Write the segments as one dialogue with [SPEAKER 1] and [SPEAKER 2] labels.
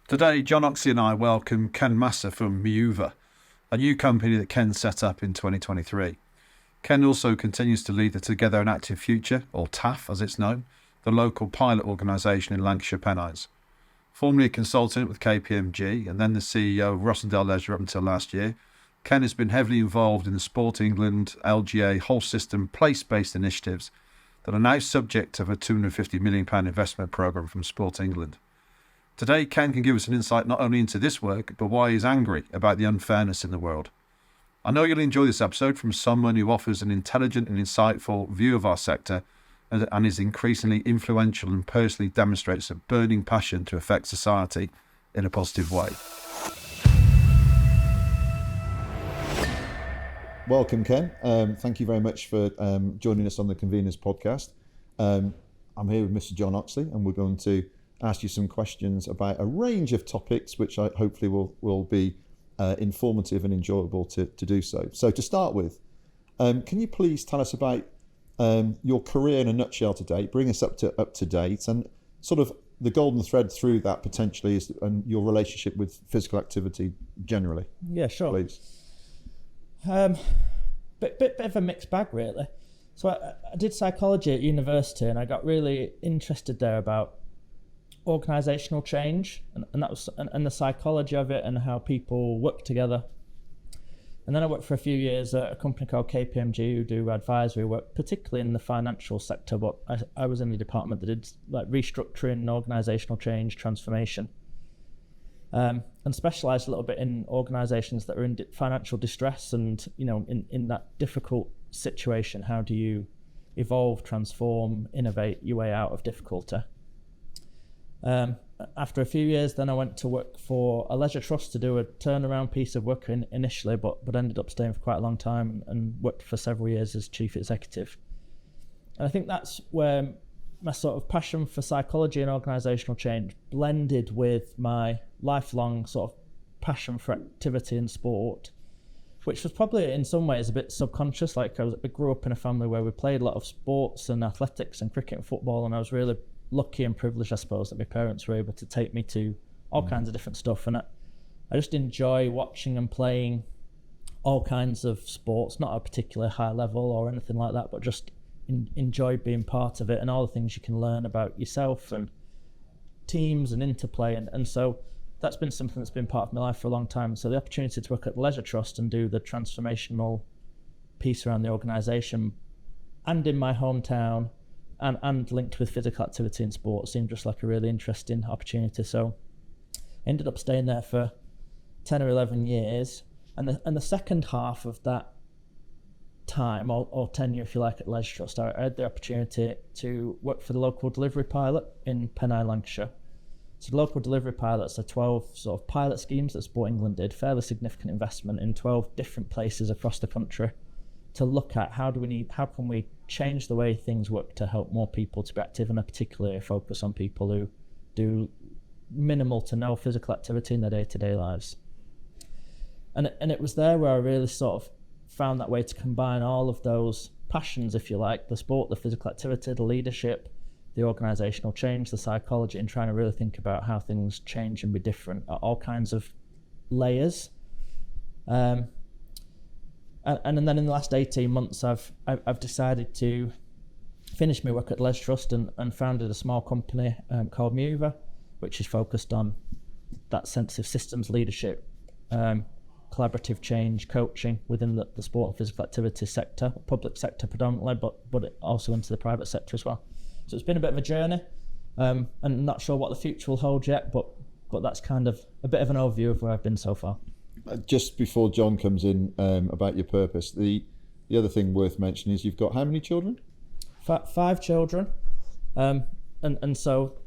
[SPEAKER 1] Today, John Oxley and I welcome Ken Massa from Miova, a new company that Ken set up in 2023. Ken also continues to lead the Together and Active Future, or TAF as it's known, the local pilot organisation in Lancashire Pennines. Formerly a consultant with KPMG and then the CEO of Rossendale Leisure up until last year, Ken has been heavily involved in the Sport England LGA whole system place-based initiatives that are now subject of a £250 million investment programme from Sport England. Today, Ken can give us an insight not only into this work, but why he's angry about the unfairness in the world. I know you'll enjoy this episode from someone who offers an intelligent and insightful view of our sector and is increasingly influential and personally demonstrates a burning passion to affect society in a positive way.
[SPEAKER 2] Welcome, Ken. Thank you very much for joining us on the Conveners podcast. I'm here with Mr. John Oxley, and we're going to ask you some questions about a range of topics which I hopefully will be informative and enjoyable to do so. So to start with, can you please tell us about your career in a nutshell to date, bring us up to date, and sort of the golden thread through that potentially is and your relationship with physical activity generally?
[SPEAKER 3] Yeah, sure.
[SPEAKER 2] Please.
[SPEAKER 3] Bit of a mixed bag, really. So I did psychology at university, and I got really interested there about organisational change and that was and the psychology of it and how people work together. And then I worked for a few years at a company called KPMG who do advisory work, particularly in the financial sector, but I was in the department that did like restructuring, organisational change, transformation, and specialised a little bit in organisations that are in financial distress and, you know, in that difficult situation, how do you evolve, transform, innovate your way out of difficulty? After a few years, then I went to work for a leisure trust to do a turnaround piece of work initially, but ended up staying for quite a long time and worked for several years as chief executive. And I think that's where my sort of passion for psychology and organisational change blended with my lifelong sort of passion for activity and sport, which was probably in some ways a bit subconscious. Like I grew up in a family where we played a lot of sports and athletics and cricket and football, and I was really lucky and privileged, I suppose, that my parents were able to take me to all kinds of different stuff. And I just enjoy watching and playing all kinds of sports, not at a particularly high level or anything like that, but just enjoy being part of it and all the things you can learn about yourself and teams and interplay. And so that's been something that's been part of my life for a long time. So the opportunity to work at the Leisure Trust and do the transformational piece around the organisation and in my hometown and linked with physical activity and sport seemed just like a really interesting opportunity. So I ended up staying there for 10 or 11 years. And the second half of that time, or tenure if you like, at Leisure Trust, I had the opportunity to work for the local delivery pilot in Pennines, Lancashire. So the local delivery pilots are 12 sort of pilot schemes that Sport England did, fairly significant investment in 12 different places across the country to look at how can we change the way things work to help more people to be active, and particularly focus on people who do minimal to no physical activity in their day-to-day lives. And it was there where I really sort of found that way to combine all of those passions, if you like, the sport, the physical activity, the leadership, the organisational change, the psychology, and trying to really think about how things change and be different at all kinds of layers. And then in the last 18 months, I've decided to finish my work at Leisure Trust and founded a small company called Miova, which is focused on that sense of systems leadership, collaborative change, coaching within the sport and physical activity sector, public sector predominantly, but also into the private sector as well. So it's been a bit of a journey, and not sure what the future will hold yet, but that's kind of a bit of an overview of where I've been so far.
[SPEAKER 2] Just before John comes in about your purpose, the other thing worth mentioning is you've got how many children?
[SPEAKER 3] 5 children, and so,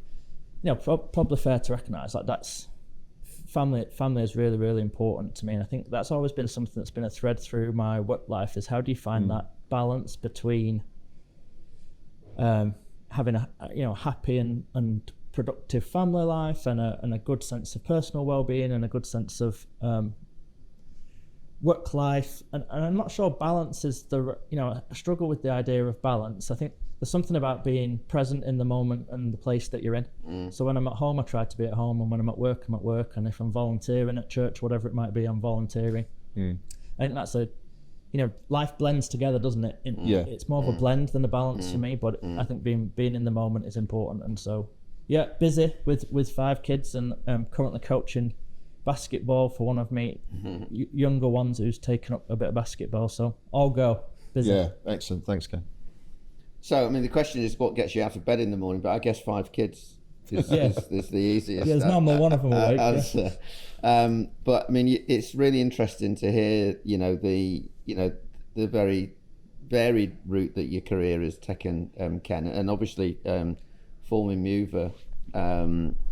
[SPEAKER 3] you know, probably fair to recognise like that's family is really, really important to me, and I think that's always been something that's been a thread through my work life, is how do you find that balance between having a happy and productive family life and a good sense of personal well-being and a good sense of work life, and I'm not sure balance is I struggle with the idea of balance. I think there's something about being present in the moment and the place that you're in. So when I'm at home, I try to be at home, and when I'm at work, I'm at work, and if I'm volunteering at church, whatever it might be, I'm volunteering. I think that's life blends together, doesn't it? It's more of a blend than a balance for me, but I think being in the moment is important. And so, busy with 5 kids, and currently coaching basketball for one of my younger ones who's taken up a bit of basketball. So all go busy.
[SPEAKER 2] Yeah, excellent. Thanks, Ken.
[SPEAKER 4] So, I mean, the question is what gets you out of bed in the morning, but I guess 5 kids is the easiest
[SPEAKER 3] there's normally one of them awake.
[SPEAKER 4] Answer. But I mean, it's really interesting to hear, the very varied route that your career has taken, Ken, and obviously forming Miova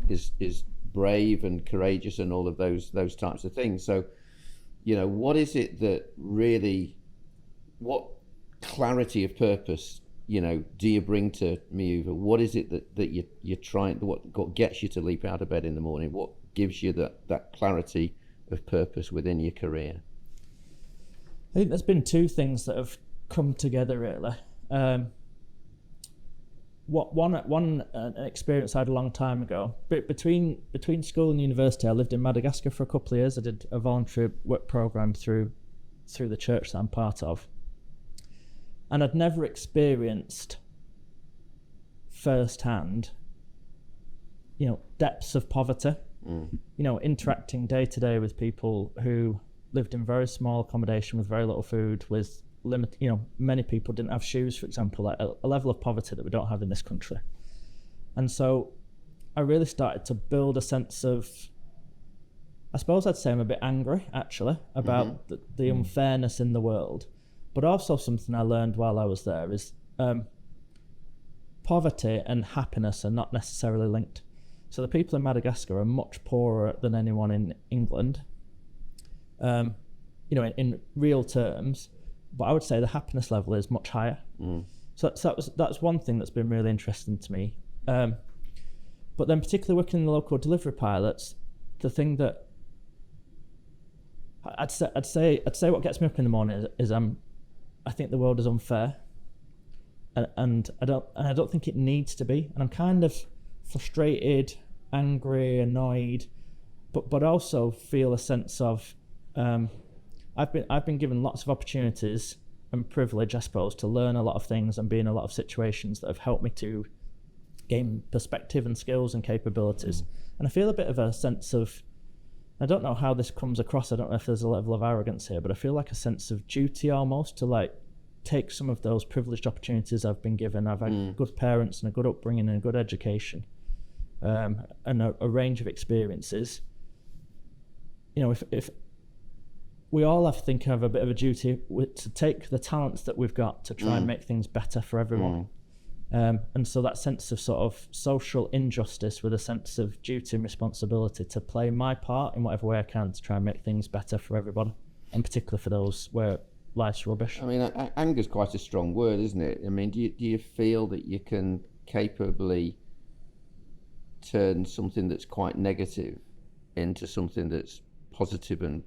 [SPEAKER 4] is brave and courageous and all of those types of things. So, what is it that really, what clarity of purpose, do you bring to Miova? What is it that you're trying, what gets you to leap out of bed in the morning? What gives you that clarity of purpose within your career?
[SPEAKER 3] I think there's been 2 things that have come together really. One experience I had a long time ago. But between school and university, I lived in Madagascar for a couple of years. I did a voluntary work program through the church that I'm part of, and I'd never experienced firsthand, depths of poverty. Interacting day to day with people who lived in very small accommodation with very little food, with many people didn't have shoes, for example, like a level of poverty that we don't have in this country. And so I really started to build a sense of, I suppose I'd say I'm a bit angry actually about the unfairness in the world, but also something I learned while I was there is poverty and happiness are not necessarily linked. So the people in Madagascar are much poorer than anyone in England, in real terms, but I would say the happiness level is much higher. So that's one thing that's been really interesting to me. But then particularly working in the local delivery pilots, the thing that I'd say what gets me up in the morning is I think the world is unfair, and I don't think it needs to be, and I'm kind of frustrated, angry, annoyed, but also feel a sense of I've been given lots of opportunities and privilege, I suppose, to learn a lot of things and be in a lot of situations that have helped me to gain perspective and skills and capabilities. And I feel a bit of a sense of, I don't know how this comes across, I don't know if there's a level of arrogance here, but I feel like a sense of duty almost to take some of those privileged opportunities I've been given. I've had good parents and a good upbringing and a good education, and a range of experiences. If we all have to think of a bit of a duty to take the talents that we've got to try and make things better for everyone. And so that sense of sort of social injustice with a sense of duty and responsibility to play my part in whatever way I can to try and make things better for everybody, and particularly for those where life's rubbish.
[SPEAKER 4] I mean, anger is quite a strong word, isn't it? I mean, do you feel that you can capably turn something that's quite negative into something that's positive and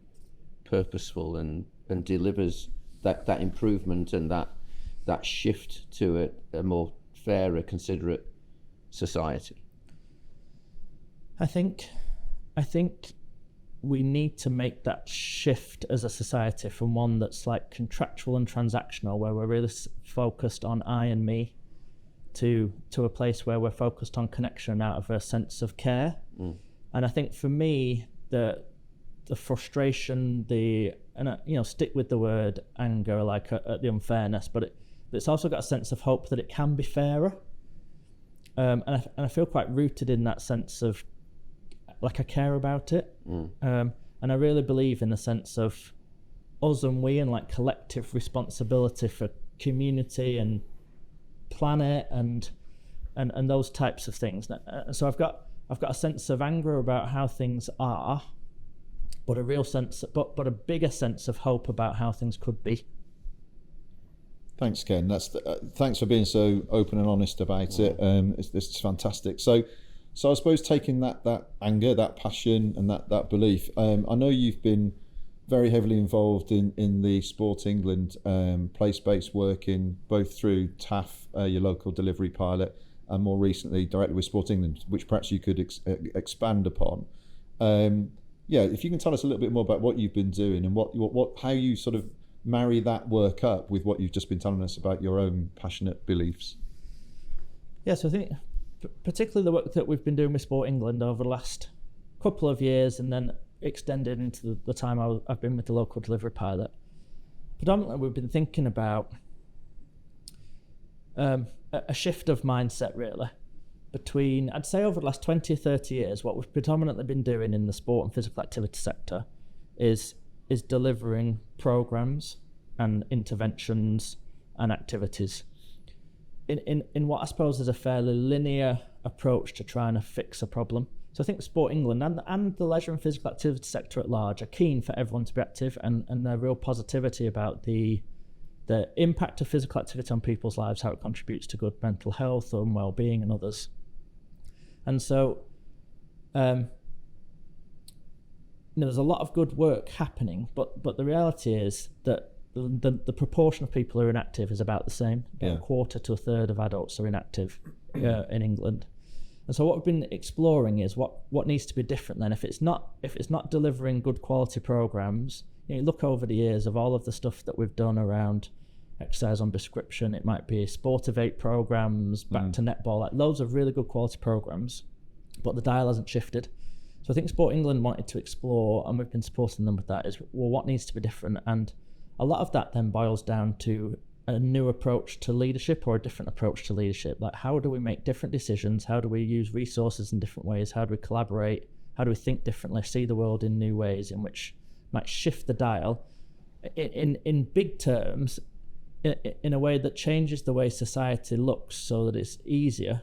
[SPEAKER 4] purposeful and delivers that improvement and that shift to a more fairer, considerate society?
[SPEAKER 3] I think we need to make that shift as a society from one that's like contractual and transactional, where we're really focused on I and me, to a place where we're focused on connection out of a sense of care. And I think for me, the frustration, stick with the word anger, at the unfairness, but it's also got a sense of hope that it can be fairer. And I feel quite rooted in that sense of, I care about it. And I really believe in the sense of us and we, and collective responsibility for community and planet and those types of things. So I've got a sense of anger about how things are, but a real sense, but a bigger sense of hope about how things could be.
[SPEAKER 2] Thanks, Ken. Thanks for being so open and honest about it. This is fantastic. So I suppose taking that anger, that passion, and that belief. I know you've been very heavily involved in the Sport England place-based work in both through TAF, your local delivery pilot, and more recently directly with Sport England, which perhaps you could expand upon. If you can tell us a little bit more about what you've been doing and how you sort of marry that work up with what you've just been telling us about your own passionate beliefs.
[SPEAKER 3] Yeah, so I think particularly the work that we've been doing with Sport England over the last couple of years, and then extended into the time I've been with the local delivery pilot. Predominantly, we've been thinking about a shift of mindset, really, between, I'd say over the last 20 or 30 years, what we've predominantly been doing in the sport and physical activity sector is delivering programs and interventions and activities in what I suppose is a fairly linear approach to trying to fix a problem. So I think Sport England and the leisure and physical activity sector at large are keen for everyone to be active, and their real positivity about the impact of physical activity on people's lives, how it contributes to good mental health and well-being and others. And so there's a lot of good work happening, but the reality is that the proportion of people who are inactive is about the same. About a quarter to a third of adults are inactive in England. And so what we've been exploring is what needs to be different then. If it's not delivering good quality programs, you look over the years of all of the stuff that we've done around exercise on prescription. It might be Sportivate programs, back to netball, like loads of really good quality programs, but the dial hasn't shifted. So I think Sport England wanted to explore, and we've been supporting them with that, is what needs to be different. And a lot of that then boils down to a new approach to leadership, or a different approach to leadership. Like, how do we make different decisions? How do we use resources in different ways? How do we collaborate? How do we think differently, see the world in new ways in which might shift the dial in big terms, in a way that changes the way society looks, so that it's easier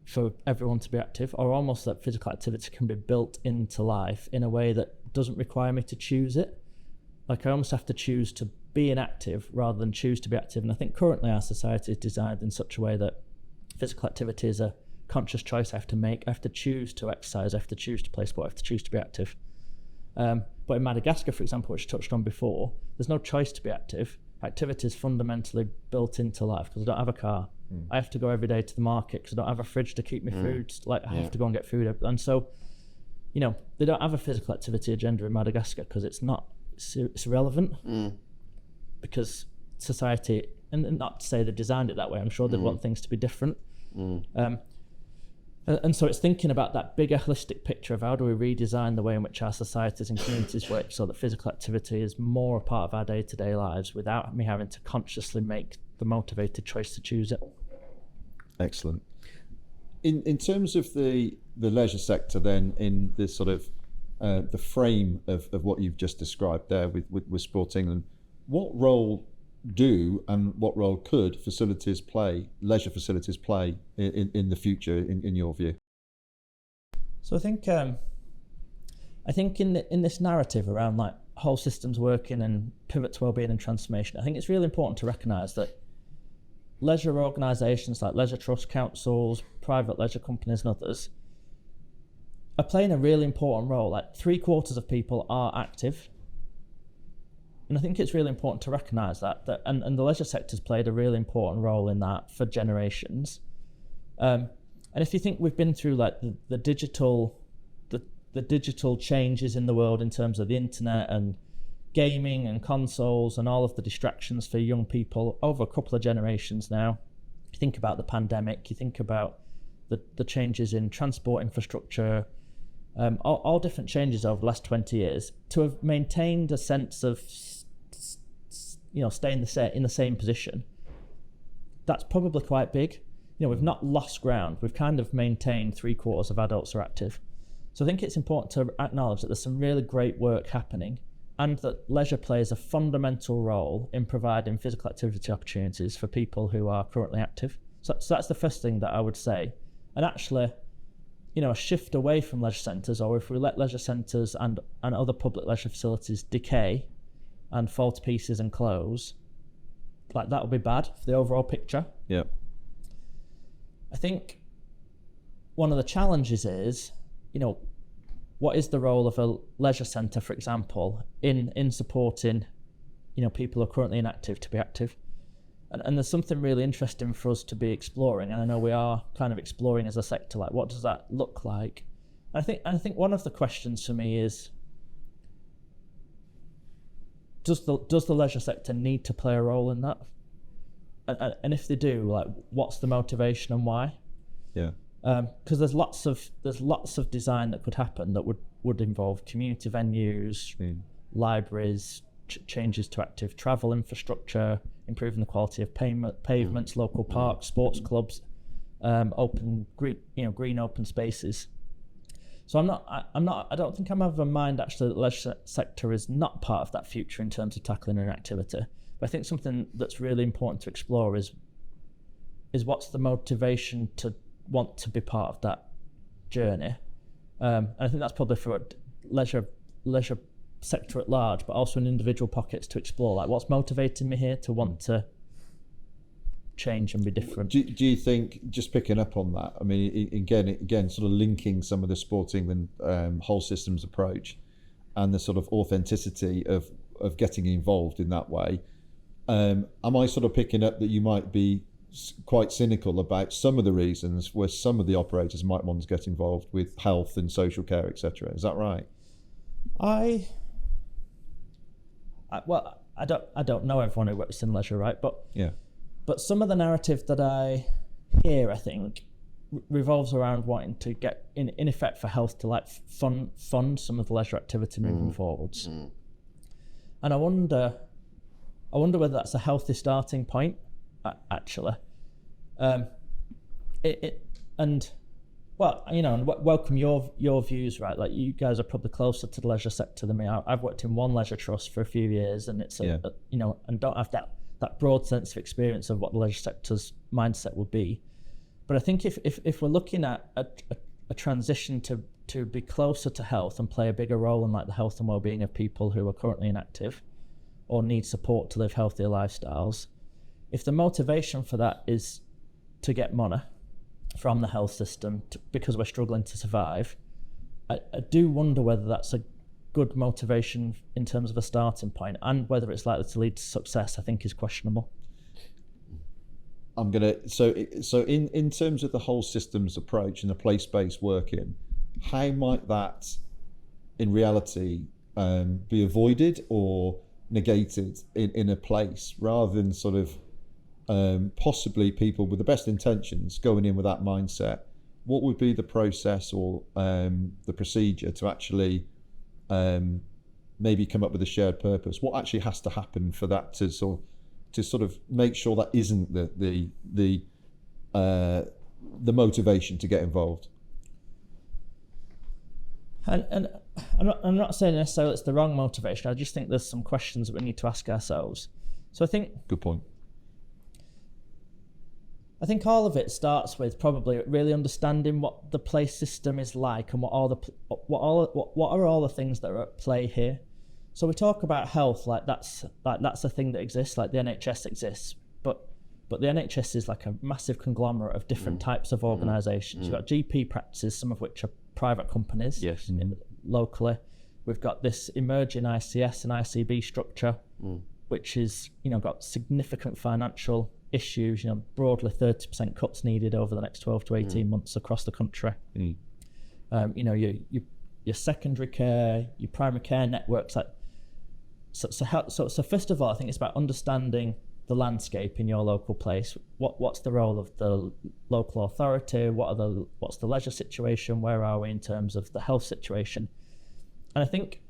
[SPEAKER 3] for everyone to be active, or almost that physical activity can be built into life in a way that doesn't require me to choose it. Like, I almost have to choose to be inactive rather than choose to be active. And I think currently our society is designed in such a way that physical activity is a conscious choice I have to make. I have to choose to exercise, I have to choose to play sport, I have to choose to be active. But in Madagascar, for example, which I touched on before, there's no choice to be active. Activity is fundamentally built into life, because I don't have a car. I have to go every day to the market because I don't have a fridge to keep my food. Like, I have to go and get food. And so, they don't have a physical activity agenda in Madagascar because it's irrelevant. Because society, and not to say they designed it that way, I'm sure they'd want things to be different. And so it's thinking about that bigger holistic picture of how do we redesign the way in which our societies and communities work, so that physical activity is more a part of our day-to-day lives without me having to consciously make the motivated choice to choose it.
[SPEAKER 2] Excellent. In terms of the leisure sector then, in this sort of the frame of what you've just described there with Sport England, what role and what role could leisure facilities play in the future, in your view?
[SPEAKER 3] So I think in this narrative around like whole systems working and pivot to wellbeing and transformation, I think it's really important to recognise that leisure organisations like leisure trust councils, private leisure companies and others are playing a really important role. Like, 3/4 of people are active. And I think it's really important to recognise that and the leisure sector's played a really important role in that for generations. And if you think we've been through like the digital changes in the world in terms of the internet and gaming and consoles and all of the distractions for young people over a couple of generations now, you think about the pandemic, you think about the changes in transport infrastructure, all different changes over the last 20 years, to have maintained a sense of staying in the same position, that's probably quite big. We've not lost ground, we've kind of maintained 3/4 of adults are active. So I think it's important to acknowledge that there's some really great work happening, and that leisure plays a fundamental role in providing physical activity opportunities for people who are currently active. So that's the first thing that I would say. And actually, a shift away from leisure centres, or if we let leisure centres and other public leisure facilities decay and fall to pieces and close, like, that would be bad for the overall picture.
[SPEAKER 2] Yeah. I
[SPEAKER 3] think one of the challenges is, what is the role of a leisure centre, for example, in supporting, people who are currently inactive to be active? And there's something really interesting for us to be exploring, and I know we are kind of exploring as a sector, like what does that look like? I think one of the questions for me is, does the leisure sector need to play a role in that? And if they do, like, what's the motivation and why?
[SPEAKER 2] Yeah.
[SPEAKER 3] Because there's lots of design that could happen that would involve community venues, libraries, changes to active travel infrastructure, improving the quality of pavements, local parks, sports clubs, green open spaces. So I don't think I'm of a mind actually that the leisure sector is not part of that future in terms of tackling inactivity. But I think something that's really important to explore is what's the motivation to want to be part of that journey. And I think that's probably for leisure sector at large, but also in individual pockets to explore, like, what's motivating me here to want to change and be different.
[SPEAKER 2] Do you think, just picking up on that, I mean, again, sort of linking some of the Sport England whole systems approach and the sort of authenticity of getting involved in that way, am I sort of picking up that you might be quite cynical about some of the reasons where some of the operators might want to get involved with health and social care, etc.? Is that right?
[SPEAKER 3] I don't know everyone who works in leisure, right? But
[SPEAKER 2] yeah.
[SPEAKER 3] But some of the narrative that I hear, I think, revolves around wanting to get, in effect, for health to like fund some of the leisure activity moving forwards. And I wonder whether that's a healthy starting point, actually. And welcome your views, right? Like, you guys are probably closer to the leisure sector than me. I've worked in one leisure trust for a few years, and it's and don't have that broad sense of experience of what the leisure sector's mindset would be. But I think if we're looking at a transition to be closer to health and play a bigger role in like the health and well-being of people who are currently inactive or need support to live healthier lifestyles, if the motivation for that is to get money from the health system because we're struggling to survive, I do wonder whether that's a good motivation in terms of a starting point, and whether it's likely to lead to success, I think, is questionable.
[SPEAKER 2] So in terms of the whole systems approach and the place-based working, how might that in reality be avoided or negated in a place, rather than sort of possibly people with the best intentions going in with that mindset? What would be the process or the procedure to actually maybe come up with a shared purpose? What actually has to happen for that to sort of make sure that isn't the motivation to get involved?
[SPEAKER 3] And I'm not saying necessarily it's the wrong motivation. I just think there's some questions that we need to ask ourselves. So I think
[SPEAKER 2] good point.
[SPEAKER 3] I think all of it starts with probably really understanding what the place system is like and what are all the things that are at play here. So we talk about health like that's a thing that exists, like the NHS exists, but the NHS is like a massive conglomerate of different types of organisations. You've got GP practices, some of which are private companies.
[SPEAKER 4] Yes.
[SPEAKER 3] Locally. We've got this emerging ICS and ICB structure, which is got significant financial issues, broadly 30% cuts needed over the next 12 to 18 months across the country. Your secondary care, your primary care networks. So first of all, I think it's about understanding the landscape in your local place. What's the role of the local authority? What's the leisure situation? Where are we in terms of the health situation? And I think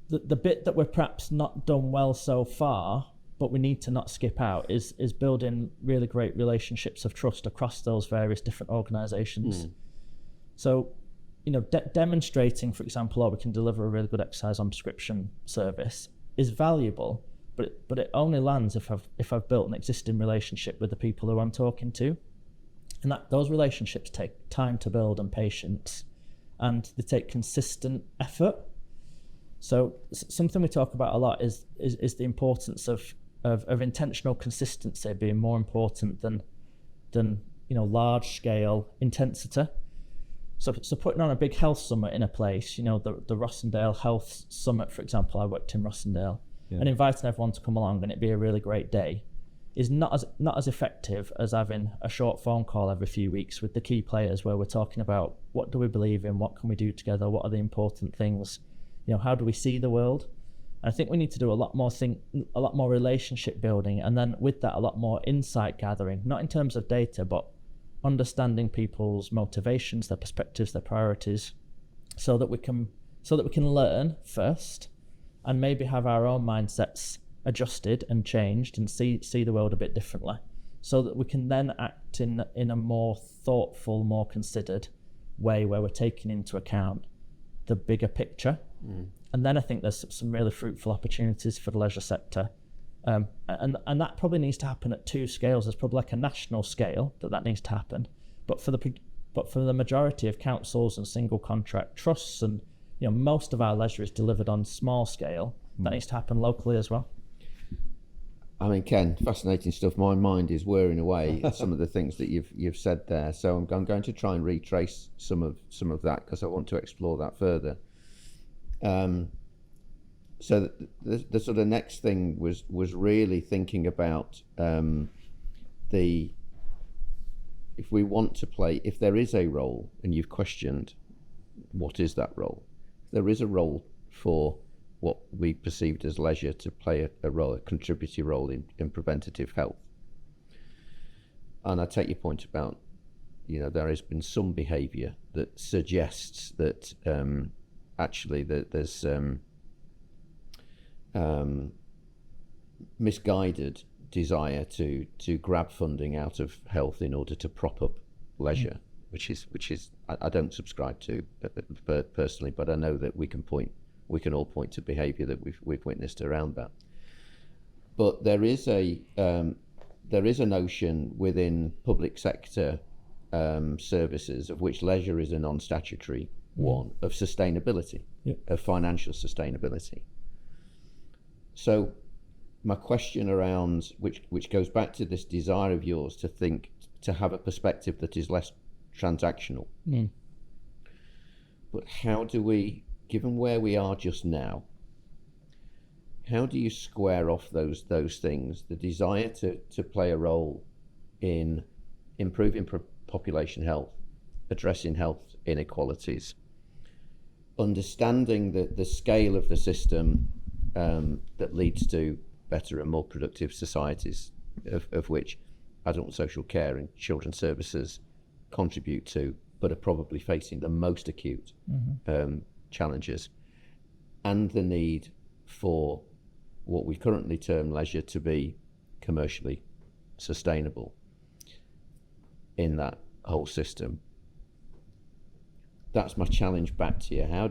[SPEAKER 3] the bit that we're perhaps not done well so far, but we need to not skip out, is building really great relationships of trust across those various different organisations. So, demonstrating, for example, we can deliver a really good exercise on prescription service is valuable, but it only lands if I've built an existing relationship with the people who I'm talking to, and those relationships take time to build and patience, and they take consistent effort. So something we talk about a lot is the importance of intentional consistency being more important than large scale intensity. So putting on a big health summit in a place, the Rossendale Health Summit, for example, I worked in Rossendale, and inviting everyone to come along and it be a really great day is not as effective as having a short phone call every few weeks with the key players where we're talking about what do we believe in, what can we do together, what are the important things, how do we see the world. And I think we need to do a lot more relationship building, and then with that a lot more insight gathering, not in terms of data, but understanding people's motivations, their perspectives, their priorities, so that we can learn first and maybe have our own mindsets adjusted and changed and see the world a bit differently, so that we can then act in a more thoughtful, more considered way where we're taking into account the bigger picture. And then I think there's some really fruitful opportunities for the leisure sector. And that probably needs to happen at two scales. There's probably like a national scale that needs to happen, but for the majority of councils and single contract trusts, and most of our leisure is delivered on small scale, that needs to happen locally as well.
[SPEAKER 4] I mean, Ken, fascinating stuff. My mind is whirring away at some of the things that you've said there. So I'm going to try and retrace some of that because I want to explore that further. So the sort of next thing was really thinking about if we want to play, if there is a role, and you've questioned what is that role, there is a role for what we perceived as leisure to play a contributory role in preventative health. And I take your point about, there has been some behaviour that suggests that actually that there's misguided desire to grab funding out of health in order to prop up leisure, which is I don't subscribe to personally, but I know that we can all point to behaviour that we've witnessed around that. But there is a notion within public sector services, of which leisure is a non-statutory one, of sustainability, of financial sustainability. So my question around, which goes back to this desire of yours to have a perspective that is less transactional. But how do we, given where we are just now, how do you square off those things, the desire to play a role in improving population health, addressing health inequalities, understanding the scale of the system that leads to better and more productive societies, of which adult social care and children's services contribute to, but are probably facing the most acute challenges, and the need for what we currently term leisure to be commercially sustainable in that whole system. That's my challenge back to you. How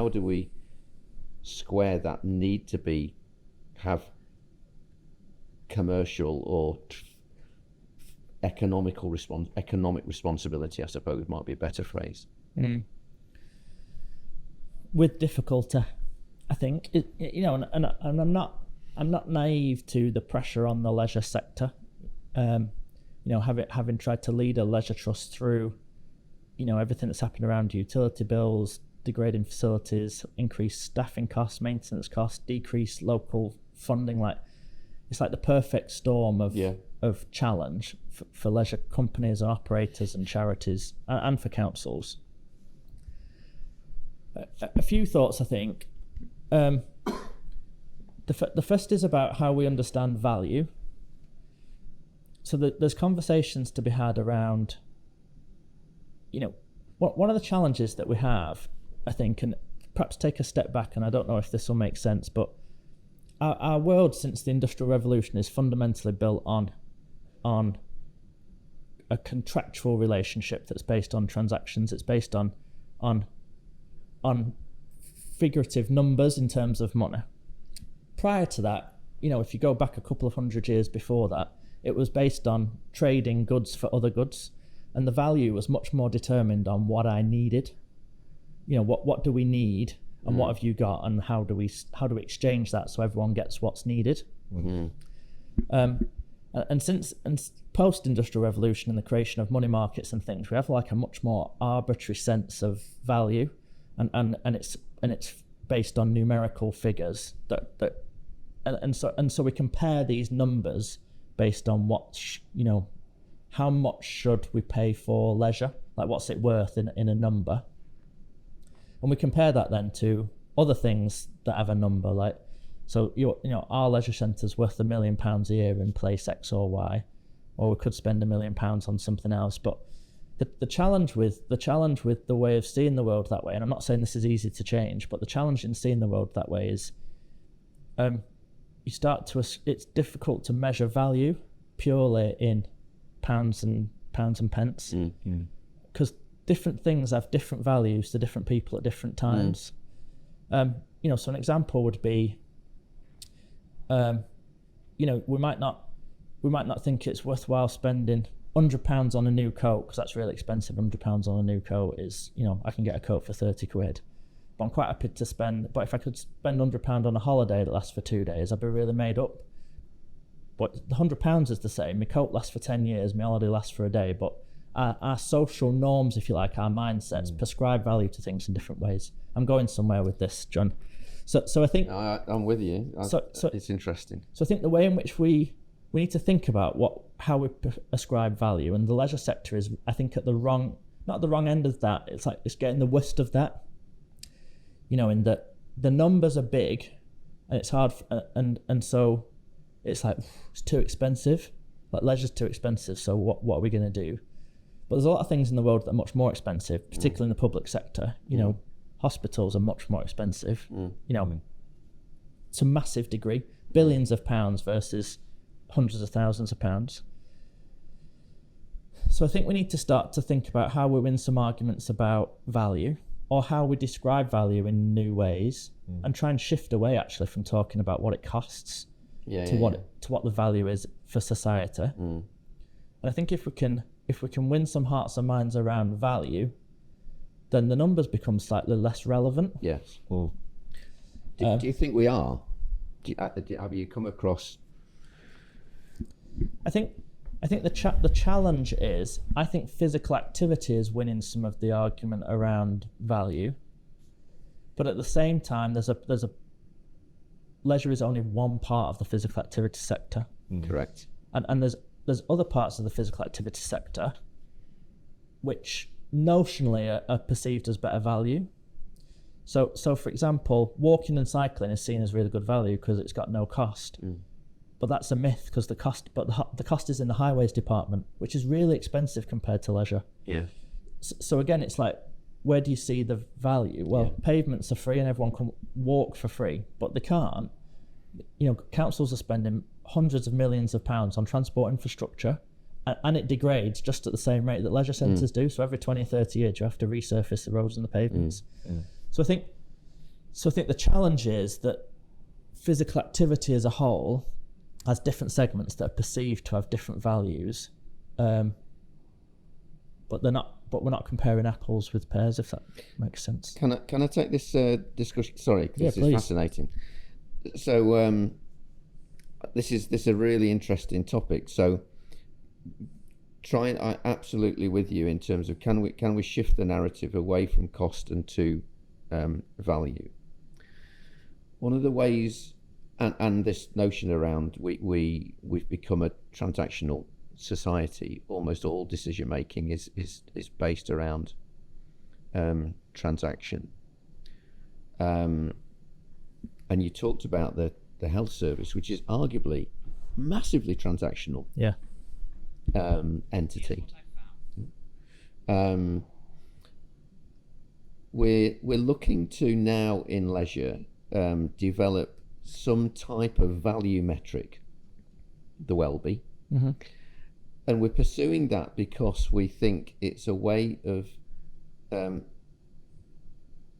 [SPEAKER 4] do we square that need to have commercial or economic responsibility, I suppose might be a better phrase.
[SPEAKER 3] With difficulty, I think, and I'm not naive to the pressure on the leisure sector. Having tried to lead a leisure trust through, everything that's happened around utility bills, degrading facilities, increased staffing costs, maintenance costs, decreased local funding. It's like the perfect storm of challenge for leisure companies and operators and charities and for councils. A few thoughts, I think. The first is about how we understand value. So there's conversations to be had around, one of the challenges that we have, I think, and perhaps take a step back, and I don't know if this will make sense, but our world since the Industrial Revolution is fundamentally built on a contractual relationship that's based on transactions. It's based on figurative numbers in terms of money. Prior to that, if you go back a couple of hundred years before that, it was based on trading goods for other goods, and the value was much more determined on what I needed. What do we need, and what have you got, and how do we exchange that so everyone gets what's needed. And since post-industrial revolution and the creation of money markets and things, we have like a much more arbitrary sense of value, and it's based on numerical figures so we compare these numbers based on how much should we pay for leisure, like what's it worth in a number, and we compare that then to other things that have a number, like, so our leisure centre's worth £1 million a year in place X or Y, or we could spend £1 million on something else. But the challenge with the way of seeing the world that way, and I'm not saying this is easy to change, but the challenge in seeing the world that way is, it's difficult to measure value purely in pounds and pence, because different things have different values to different people at different times. So an example would be, we might not think it's worthwhile spending £100 on a new coat, because that's really expensive. £100 on a new coat is, I can get a coat for 30 quid. But I'm quite happy to spend, but if I could spend £100 on a holiday that lasts for 2 days, I'd be really made up. But the £100 is the same. My coat lasts for 10 years, my holiday lasts for a day. But our social norms, if you like, our mindsets, prescribe value to things in different ways. I'm going somewhere with this, John. So I think...
[SPEAKER 4] I'm with you. It's interesting.
[SPEAKER 3] So I think the way in which we need to think about how we ascribe value, and the leisure sector is, I think, at not the wrong end of that. It's like it's getting the worst of that. In that the numbers are big, and it's hard, and so it's like it's too expensive. Like leisure's too expensive. So what are we going to do? But there's a lot of things in the world that are much more expensive, particularly in the public sector. Hospitals are much more expensive. To a massive degree, billions of pounds versus hundreds of thousands of pounds. So I think we need to start to think about how we win some arguments about value, or how we describe value in new ways, and try and shift away actually from talking about what it costs to what the value is for society. And I think if we can win some hearts and minds around value, then the numbers become slightly less relevant.
[SPEAKER 4] Yes. Do you think we are? Have you come across?
[SPEAKER 3] I think the challenge is, I think physical activity is winning some of the argument around value, but at the same time, there's a leisure is only one part of the physical activity sector.
[SPEAKER 4] Correct.
[SPEAKER 3] And there's other parts of the physical activity sector which notionally are perceived as better value. So for example, walking and cycling is seen as really good value because it's got no cost. But that's a myth, because the cost is in the highways department, which is really expensive compared to leisure.
[SPEAKER 4] Yeah.
[SPEAKER 3] So again, it's like, where do you see the value? Well, pavements are free and everyone can walk for free, but they can't. Councils are spending hundreds of millions of pounds on transport infrastructure, and it degrades just at the same rate that leisure centres do. So every 20 or 30 years, you have to resurface the roads and the pavements. So I think the challenge is that physical activity as a whole has different segments that are perceived to have different values, but we're not comparing apples with pears, if that makes sense.
[SPEAKER 4] Can I take this discussion? Sorry, this is
[SPEAKER 3] please.
[SPEAKER 4] fascinating. So this is a really interesting topic. So I'm absolutely with you in terms of can we shift the narrative away from cost and to value. One of the ways, and this notion around we've become a transactional society. Almost all decision making is based around transaction. And you talked about the health service, which is arguably massively transactional entity. We're looking to now in leisure develop some type of value metric, the Welby, and we're pursuing that because we think it's a way of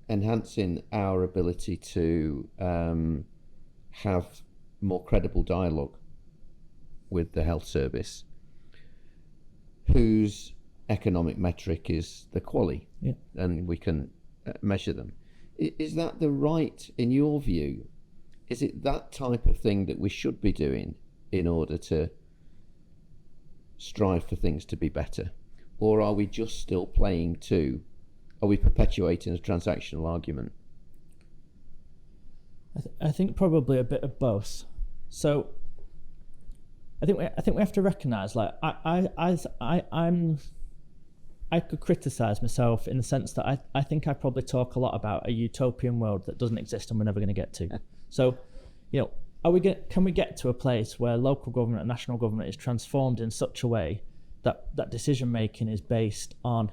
[SPEAKER 4] enhancing our ability to have more credible dialogue with the health service, whose economic metric is the QALY, and we can measure them. Is that the right, in your view? Is it that type of thing that we should be doing in order to strive for things to be better? Or are we just still playing to, are we perpetuating a transactional argument?
[SPEAKER 3] I think probably a bit of both. So I think we have to recognise, like, I could criticise myself in the sense that I think I probably talk a lot about a utopian world that doesn't exist and we're never going to get to. So, you know, can we get to a place where local government and national government is transformed in such a way that decision making is based on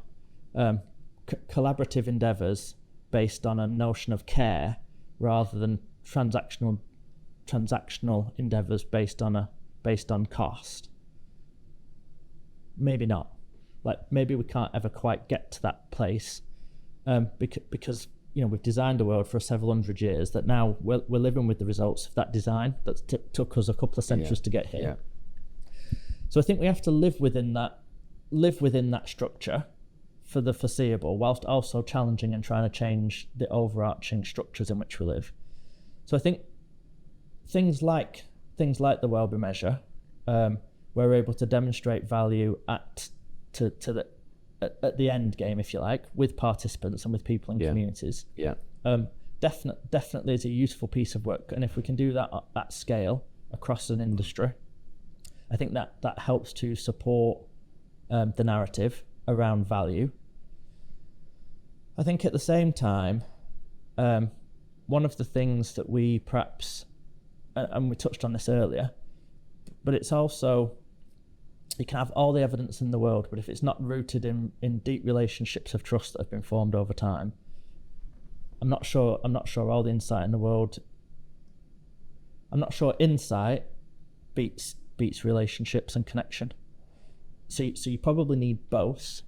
[SPEAKER 3] collaborative endeavours, based on a notion of care, rather than transactional endeavours based on cost? Maybe not. Like, maybe we can't ever quite get to that place, because you know, we've designed a world for several hundred years that now we're living with the results of that design that took us a couple of centuries to get here. Yeah. So I think we have to live within that structure for the foreseeable, whilst also challenging and trying to change the overarching structures in which we live. So I think things like the Welby measure, we're able to demonstrate value at the end game, if you like, with participants and with people in communities. Yeah. Definitely is a useful piece of work, and if we can do that at scale across an industry, I think that helps to support the narrative around value. I think at the same time, one of the things that we perhaps, and we touched on this earlier, but it's also, you can have all the evidence in the world, but if it's not rooted in deep relationships of trust that have been formed over time, I'm not sure all the insight in the world, I'm not sure insight beats relationships and connection. So you probably need both.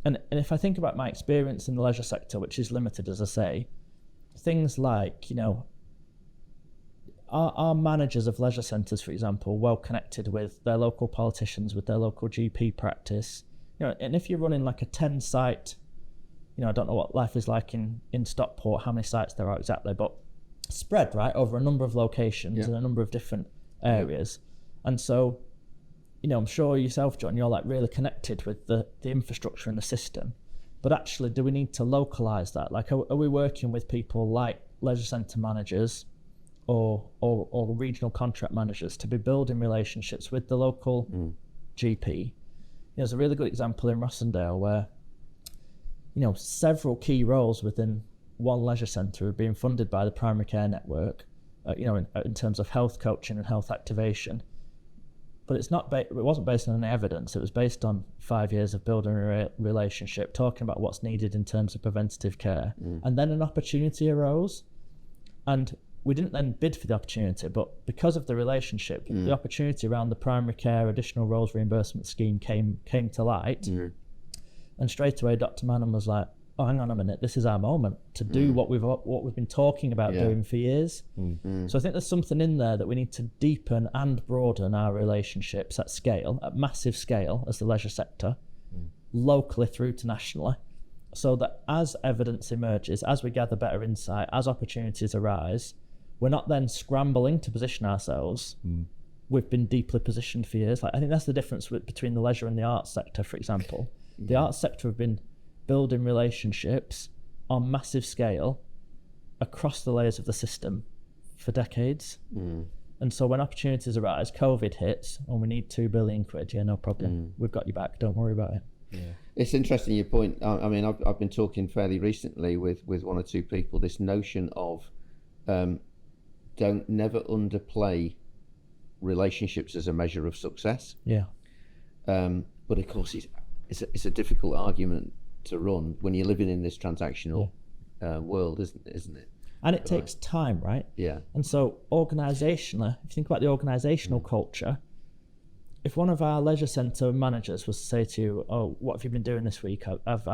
[SPEAKER 3] And if I think about my experience in the leisure sector, which is limited, as I say, things like, you know, are managers of leisure centres, for example, well connected with their local politicians, with their local GP practice? You know, and if you're running like a 10-site, you know, I don't know what life is like in Stockport, how many sites there are exactly, but spread, right, over a number of locations in a number of different areas. And so, you know, I'm sure yourself, John, you're like really connected with the infrastructure and the system. But actually, do we need to localise that? Like, are we working with people like leisure centre managers or regional contract managers to be building relationships with the local GP? There's a really good example in Rossendale where, you know, several key roles within one leisure centre are being funded by the primary care network, you know, in terms of health coaching and health activation. But it's not. It wasn't based on any evidence. It was based on 5 years of building a relationship, talking about what's needed in terms of preventative care, and then an opportunity arose, and we didn't then bid for the opportunity. But because of the relationship, the opportunity around the primary care additional roles reimbursement scheme came to light, and straight away Dr. Manham was like, "Oh, hang on a minute, this is our moment to do what we've been talking about doing for years." So I think there's something in there that we need to deepen and broaden our relationships at scale, at massive scale, as the leisure sector, locally through to nationally, so that as evidence emerges, as we gather better insight, as opportunities arise, we're not then scrambling to position ourselves. We've been deeply positioned for years. Like, I think that's the difference between the leisure and the arts sector, for example. The arts sector have been building relationships on massive scale across the layers of the system for decades. And so when opportunities arise, COVID hits, and we need 2 billion quid, no problem. We've got you back, don't worry about it.
[SPEAKER 4] It's interesting your point. I mean, I've been talking fairly recently with one or two people, this notion of never underplay relationships as a measure of success. But of course it's a difficult argument to run when you're living in this transactional world, isn't it?
[SPEAKER 3] And it takes time, right? And so organisationally, if you think about the organisational culture, if one of our leisure centre managers was to say to you, "Oh, what have you been doing this week? I've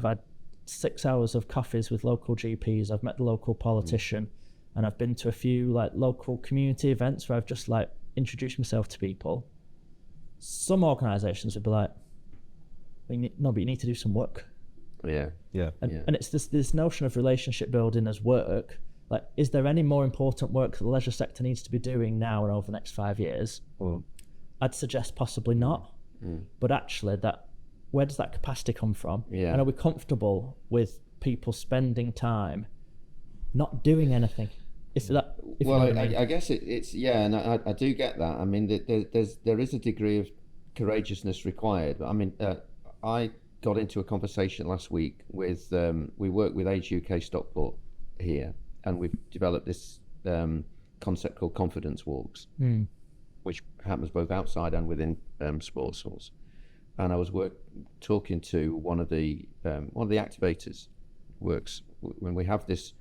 [SPEAKER 3] had 6 hours of coffees with local GPs, I've met the local politician, and I've been to a few like local community events where I've just like introduced myself to people," some organisations would be like, "No, but you need to do some work." And it's this notion of relationship building as work. Like, is there any more important work that the leisure sector needs to be doing now and over the next 5 years? I'd suggest possibly not. but actually where does that capacity come from?
[SPEAKER 4] Yeah.
[SPEAKER 3] And are we comfortable with people spending time not doing anything?
[SPEAKER 4] I guess it's and I do get that. I mean, there is a degree of courageousness required. I mean, I got into a conversation last week with we work with Age UK Stockport here, and we've developed this concept called confidence walks, which happens both outside and within sports halls. And I was talking to one of the activators works when we have this.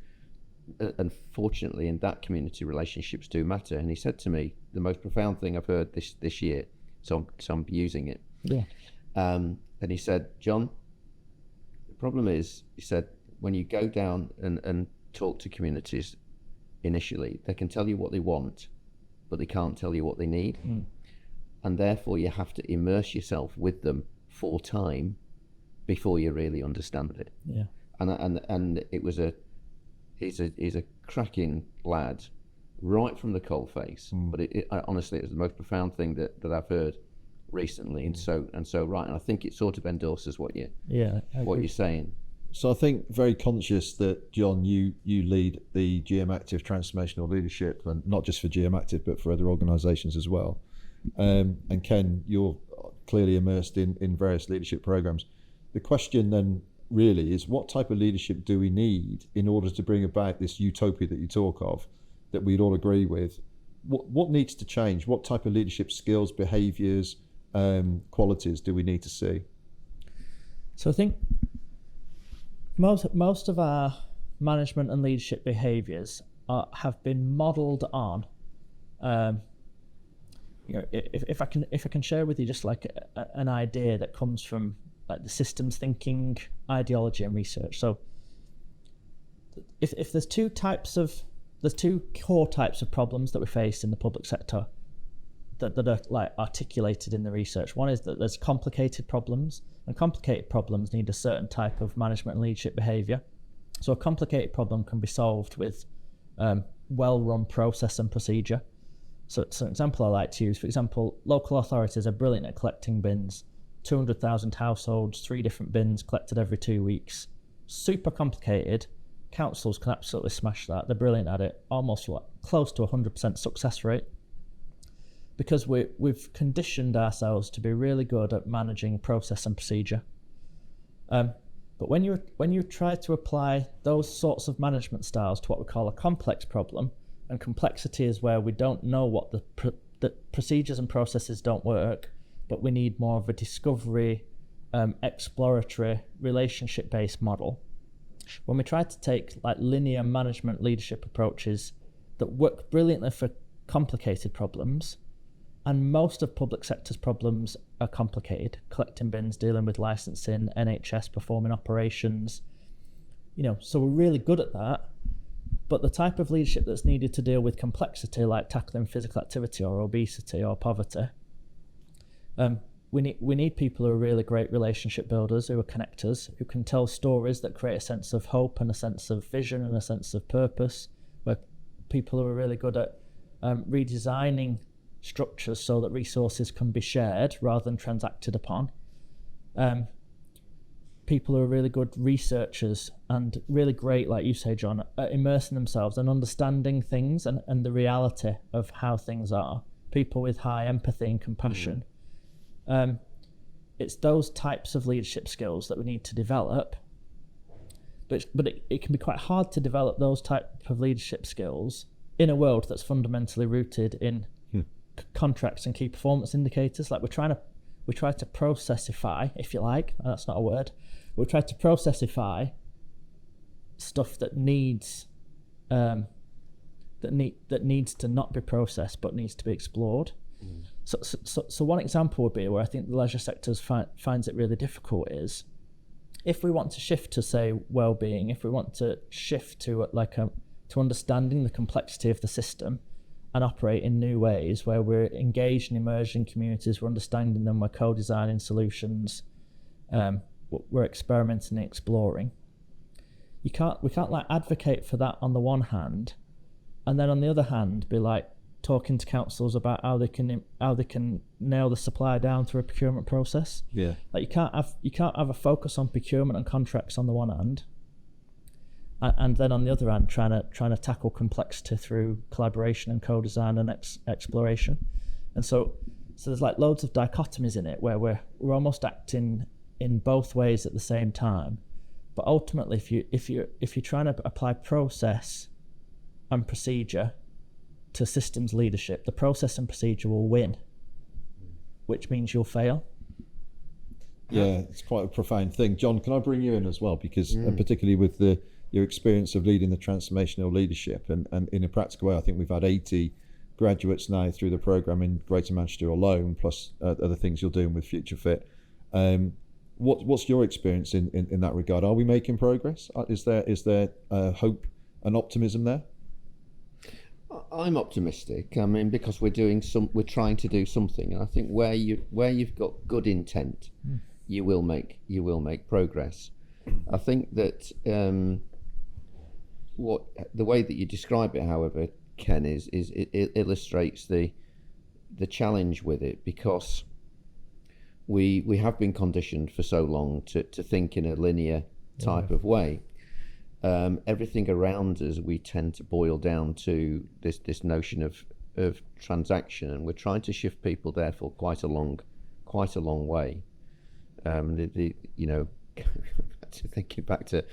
[SPEAKER 4] Unfortunately, in that community, relationships do matter. And he said to me, the most profound thing I've heard this year, so I'm using it.
[SPEAKER 3] Yeah.
[SPEAKER 4] And he said, John, the problem is, he said, when you go down and talk to communities initially, they can tell you what they want, but they can't tell you what they need. And therefore you have to immerse yourself with them for time before you really understand it.
[SPEAKER 3] Yeah.
[SPEAKER 4] And it was he's a cracking lad right from the coalface. But honestly, it was the most profound thing that I've heard recently, and so right. And I think it sort of endorses what you're saying.
[SPEAKER 2] So I think very conscious that, John, you lead the GM Active Transformational Leadership, and not just for GM Active but for other organisations as well. And Ken, you're clearly immersed in various leadership programs. The question then really is, what type of leadership do we need in order to bring about this utopia that you talk of, that we'd all agree with? What needs to change? What type of leadership skills, behaviours, qualities do we need to see?
[SPEAKER 3] So I think most of our management and leadership behaviours have been modelled on. If I can share with you just like an idea that comes from like the systems thinking ideology and research. So if there's two core types of problems that we face in the public sector that are like articulated in the research. One is that there's complicated problems, and complicated problems need a certain type of management and leadership behaviour. So a complicated problem can be solved with well-run process and procedure. So an example I like to use, for example, local authorities are brilliant at collecting bins. 200,000 households, 3 different bins collected every 2 weeks. Super complicated. Councils can absolutely smash that. They're brilliant at it. Almost close to 100% success rate. Because we've conditioned ourselves to be really good at managing process and procedure. But when you try to apply those sorts of management styles to what we call a complex problem, and complexity is where we don't know what the procedures and processes don't work, but we need more of a discovery, exploratory, relationship-based model. When we try to take like linear management leadership approaches that work brilliantly for complicated problems, and most of public sector's problems are complicated, collecting bins, dealing with licensing, NHS performing operations, so we're really good at that. But the type of leadership that's needed to deal with complexity, like tackling physical activity or obesity or poverty, we need people who are really great relationship builders, who are connectors, who can tell stories that create a sense of hope and a sense of vision and a sense of purpose, where people who are really good at redesigning structures so that resources can be shared rather than transacted upon. People who are really good researchers and really great, like you say, John, at immersing themselves and understanding things and the reality of how things are. People with high empathy and compassion. It's those types of leadership skills that we need to develop. But it can be quite hard to develop those type of leadership skills in a world that's fundamentally rooted in contracts and key performance indicators. Like we try to processify, if you like, that's not a word. We try to processify stuff that needs that needs to not be processed but needs to be explored. So one example would be where I think the leisure sector finds it really difficult is if we want to shift to, say, well-being, if we want to shift to to understanding the complexity of the system and operate in new ways where we're engaged in emerging communities, we're understanding them, we're co-designing solutions, we're experimenting and exploring. We can't like advocate for that on the one hand, and then on the other hand be like, talking to councils about how they can nail the supply down through a procurement process.
[SPEAKER 2] Yeah.
[SPEAKER 3] Like you can't have a focus on procurement and contracts on the one hand, and then on the other hand trying to tackle complexity through collaboration and co-design and exploration. And so there's like loads of dichotomies in it where we're almost acting in both ways at the same time. But ultimately, if you're trying to apply process and procedure to systems leadership, the process and procedure will win, which means you'll fail.
[SPEAKER 2] Yeah, it's quite a profound thing. John, can I bring you in as well? Because particularly with your experience of leading the transformational leadership, and in a practical way, I think we've had 80 graduates now through the programme in Greater Manchester alone, plus other things you're doing with Future Fit. What's your experience in that regard? Are we making progress? Is there hope and optimism there?
[SPEAKER 4] I'm optimistic. I mean, because we're trying to do something, and I think where you've got good intent, you will make progress. I think that the way that you describe it, however, Ken, is it illustrates the challenge with it, because we have been conditioned for so long to think in a linear type of way. Everything around us we tend to boil down to this notion of transaction, and we're trying to shift people therefore quite a long way. Thinking back to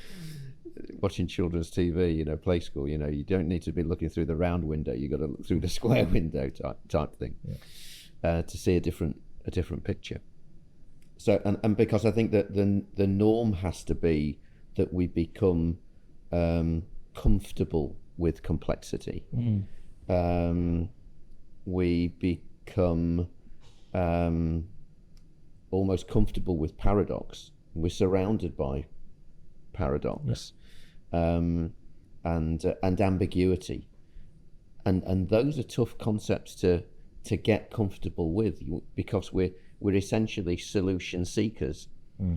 [SPEAKER 4] watching children's TV, Play School, you don't need to be looking through the round window, you got to look through the square window type thing, to see a different picture. So and because I think that the norm has to be that we become comfortable with complexity. We become almost comfortable with paradox. We're surrounded by paradox, and ambiguity, and those are tough concepts to get comfortable with, because we're essentially solution seekers.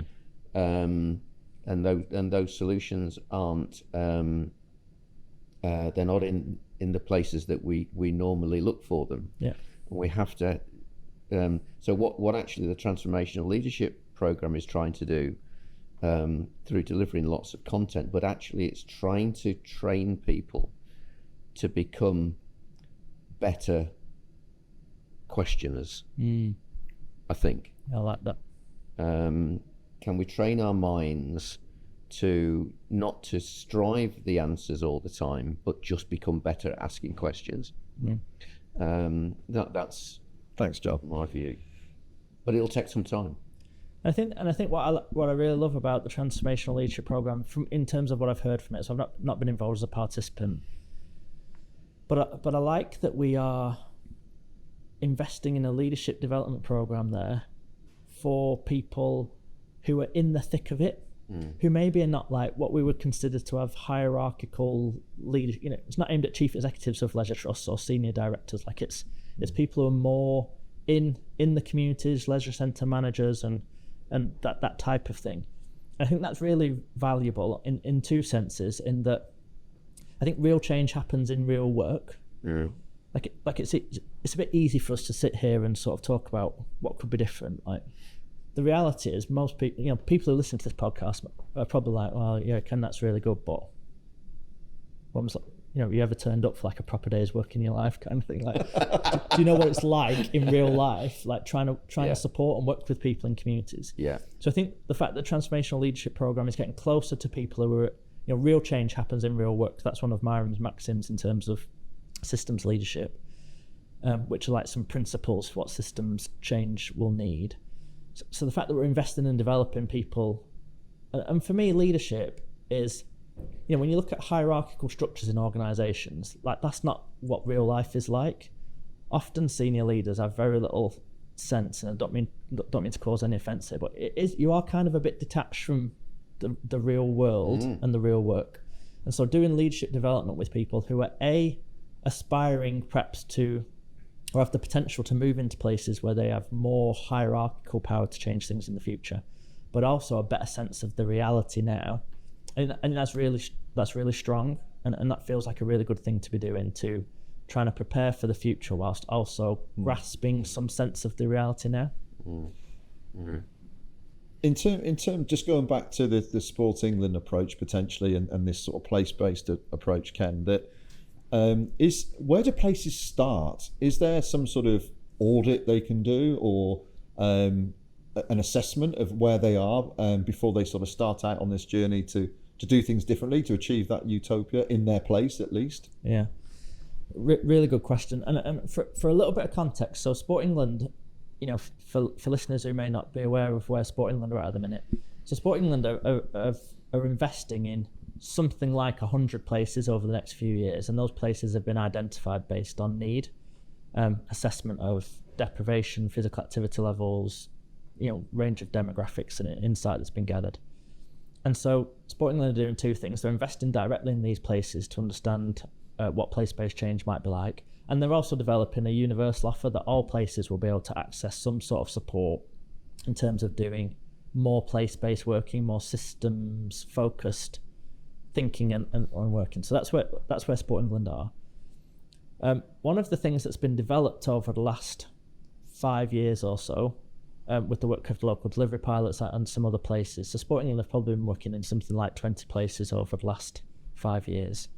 [SPEAKER 4] And those solutions aren't they're not in the places that we normally look for them. We have to so what actually the transformational leadership program is trying to do, through delivering lots of content, but actually it's trying to train people to become better questioners. I think
[SPEAKER 3] I like that.
[SPEAKER 4] Can we train our minds to not to strive the answers all the time, but just become better at asking questions? That's
[SPEAKER 2] Thanks, John.
[SPEAKER 4] my view, but it'll take some time.
[SPEAKER 3] I think what I really love about the transformational leadership program, in terms of what I've heard from it, so I've not been involved as a participant, but I like that we are investing in a leadership development program there for people who are in the thick of it, who maybe are not like what we would consider to have hierarchical leadership. It's not aimed at chief executives of leisure trusts or senior directors. Like it's people who are more in the communities, leisure centre managers and that type of thing. I think that's really valuable in two senses, in that I think real change happens in real work. Like it's a bit easy for us to sit here and sort of talk about what could be different. Like the reality is, most people, people who listen to this podcast are probably like, well, yeah, Ken, that's really good, but what was, you ever turned up for like a proper day's work in your life kind of thing? Like, do you know what it's like in real life? Like trying to support and work with people in communities. So I think the fact that the transformational leadership program is getting closer to people who are, real change happens in real work. That's one of Myron's maxims in terms of systems leadership, which are like some principles for what systems change will need. So the fact that we're investing in developing people, and for me, leadership is, when you look at hierarchical structures in organisations, like that's not what real life is like. Often senior leaders have very little sense, and I don't mean to cause any offence here, but you are kind of a bit detached from the real world and the real work. And so doing leadership development with people who are aspiring perhaps to, or have the potential to move into places where they have more hierarchical power to change things in the future, but also a better sense of the reality now. And that's really strong, and that feels like a really good thing to be doing to trying to prepare for the future whilst also grasping some sense of the reality now.
[SPEAKER 2] In term, just going back to the Sport England approach potentially, and this sort of place-based approach, Ken, that is, where do places start? Is there some sort of audit they can do, or an assessment of where they are before they sort of start out on this journey to do things differently, to achieve that utopia in their place at least?
[SPEAKER 3] Yeah, really good question. And for a little bit of context, so Sport England, for listeners who may not be aware of where Sport England are at the minute, so Sport England are investing in something like 100 places over the next few years, and those places have been identified based on need, assessment of deprivation, physical activity levels, range of demographics and insight that's been gathered. And so Sport England are doing two things. They're investing directly in these places to understand what place-based change might be like, and they're also developing a universal offer that all places will be able to access some sort of support in terms of doing more place-based working, more systems-focused thinking and working. So that's where Sport England are. One of the things that's been developed over the last 5 years or so, with the work of the local delivery pilots and some other places. So Sport England have probably been working in something like 20 places over the last 5 years.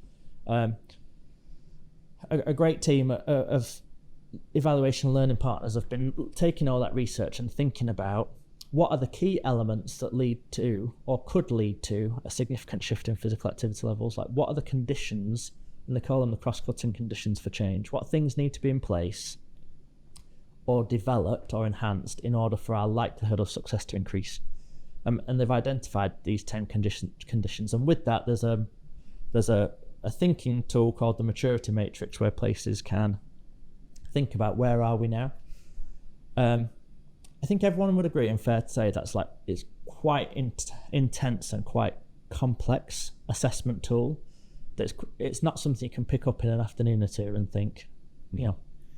[SPEAKER 3] A great team of evaluation and learning partners have been taking all that research and thinking about what are the key elements that lead to or could lead to a significant shift in physical activity levels. Like, what are the conditions, and they call them the cross-cutting conditions for change. What things need to be in place or developed or enhanced in order for our likelihood of success to increase. And they've identified these 10 conditions. And with that, there's a thinking tool called the maturity matrix, where places can think about where are we now. I think everyone would agree, and fair to say, it's quite intense and quite complex assessment tool. It's not something you can pick up in an afternoon or two and think,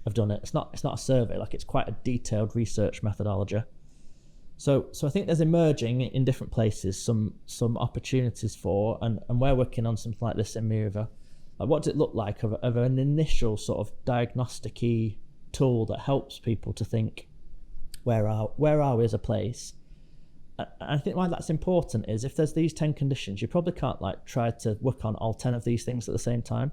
[SPEAKER 3] I've done it. It's not a survey. It's quite a detailed research methodology. So I think there's emerging in different places some opportunities for, and we're working on something like this in Miova. What does it look like of an initial sort of diagnostic-y tool that helps people to think, where are we as a place? And I think why that's important is, if there's these 10 conditions, you probably can't try to work on all 10 of these things at the same time,